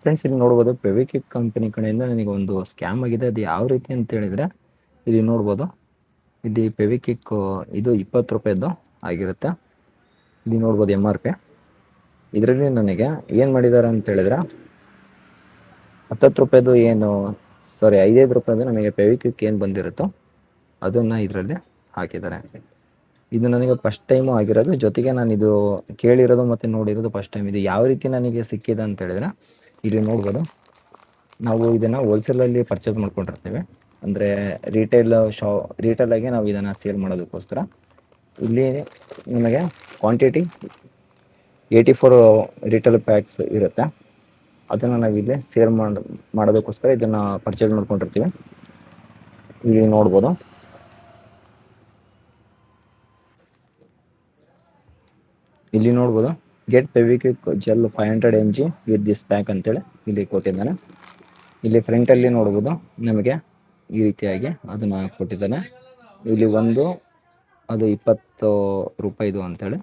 Friends ಇಲ್ಲಿ ನೋಡ್ಬೋದು Fevikwik company ಕಡೆಯಿಂದ ನನಗೆ ಒಂದು ಸ್ಕ್ಯಾಮ್ ಆಗಿದೆ. ಅದು ಯಾವ ರೀತಿ ಅಂತ ಹೇಳಿದರೆ ಇಲ್ಲಿ ನೋಡ್ಬೋದು, ಇಲ್ಲಿ ಫೆವಿಕ್ವಿಕ್ ಇದು 20 ರೂಪಾಯಿದ್ದು ಆಗಿರುತ್ತೆ. ಇಲ್ಲಿ ನೋಡ್ಬೋದು MRP. ಇದರಲ್ಲಿ ನನಗೆ ಏನು ಮಾಡಿದ್ದಾರೆ ಅಂತ ಹೇಳಿದ್ರೆ 10 ರೂಪಾಯಿದು ಏನು ಸಾರಿ 5 ರೂಪಾಯಿದು ನಮಗೆ ಫೆವಿಕ್ವಿಕ್ ಏನು ಬಂದಿರುತ್ತೋ ಅದನ್ನು ಇದರಲ್ಲಿ ಹಾಕಿದ್ದಾರೆ. ಇದು ನನಗೆ ಫಸ್ಟ್ ಟೈಮು ಆಗಿರೋದು, ಜೊತೆಗೆ ನಾನು ಇದು ಕೇಳಿರೋದು ಮತ್ತು ನೋಡಿರೋದು ಫಸ್ಟ್ ಟೈಮ್. ಇದು ಯಾವ ರೀತಿ ನನಗೆ ಸಿಕ್ಕಿದೆ ಅಂತ ಹೇಳಿದ್ರೆ ಇಲ್ಲಿ ನೋಡ್ಬೋದು, ನಾವು ಇದನ್ನು ಹೋಲ್ಸೇಲಲ್ಲಿ ಪರ್ಚೇಸ್ ಮಾಡ್ಕೊಂಡಿರ್ತೀವಿ. ಅಂದರೆ ರಿಟೇಲಾಗಿ ನಾವು ಇದನ್ನು ಸೇಲ್ ಮಾಡೋದಕ್ಕೋಸ್ಕರ ಇಲ್ಲಿ ನಿಮಗೆ ಕ್ವಾಂಟಿಟಿ 84 ರಿಟೇಲ್ ಪ್ಯಾಕ್ಸ್ ಇರುತ್ತೆ. ಅದನ್ನು ನಾವು ಇಲ್ಲಿ ಸೇಲ್ ಮಾಡೋದಕ್ಕೋಸ್ಕರ ಇದನ್ನು ಪರ್ಚೇಸ್ ಮಾಡ್ಕೊಂಡಿರ್ತೀವಿ. ಇಲ್ಲಿ ನೋಡ್ಬೋದು, get Fevikwik gel 500 mg with this pack ಅಂತೇಳಿ ಇಲ್ಲಿ ಕೊಟ್ಟಿದ್ದಾನೆ. ಇಲ್ಲಿ ಫ್ರಂಟಲ್ಲಿ ನೋಡ್ಬೋದು ನಮಗೆ ಈ ರೀತಿಯಾಗಿ ಅದನ್ನು ಕೊಟ್ಟಿದ್ದಾನೆ. ಇಲ್ಲಿ ಅದು 20 ರೂಪಾಯಿದು ಅಂತೇಳಿ.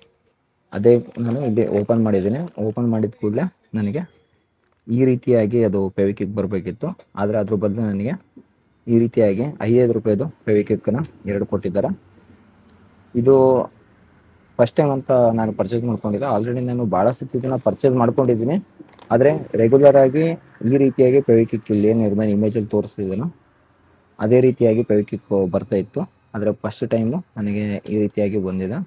ಅದೇ ನಾನು ಇಲ್ಲಿ ಓಪನ್ ಮಾಡಿದ್ದೀನಿ. ಓಪನ್ ಮಾಡಿದ ಕೂಡಲೇ ನನಗೆ ಈ ರೀತಿಯಾಗಿ ಅದು ಫೆವಿಕ್ವಿಕ್ ಬರಬೇಕಿತ್ತು, ಆದರೆ ಅದ್ರ ಬದಲು ನನಗೆ ಈ ರೀತಿಯಾಗಿ 5 ರೂಪಾಯಿದು ಫೆವಿಕ್ವಿಕ್ಕನ್ನು 2 ಕೊಟ್ಟಿದ್ದಾರೆ. ಇದು ಫಸ್ಟ್ ಟೈಮ್ ಅಂತ ನಾನು ಪರ್ಚೇಸ್ ಮಾಡ್ಕೊಂಡಿಲ್ಲ. ಆಲ್ರೆಡಿ ನಾನು ಭಾಳ ಸತಿ ಇದನ್ನು ಪರ್ಚೇಸ್ ಮಾಡ್ಕೊಂಡಿದ್ದೀನಿ, ಆದರೆ ರೆಗ್ಯುಲರ್ ಆಗಿ ಈ ರೀತಿಯಾಗಿ ಫೆವಿಕ್ವಿಕ್ ಇಲ್ಲಿ ಏನಿದೆ ನಾನು ಇಮೇಜಲ್ಲಿ ತೋರಿಸ್ತಿದ್ದೀನೋ ಅದೇ ರೀತಿಯಾಗಿ ಫೆವಿಕ್ವಿಕ್ ಬರ್ತಾ ಇತ್ತು. ಆದರೆ ಫಸ್ಟ್ ಟೈಮು ನನಗೆ ಈ ರೀತಿಯಾಗಿ ಬಂದಿದೆ.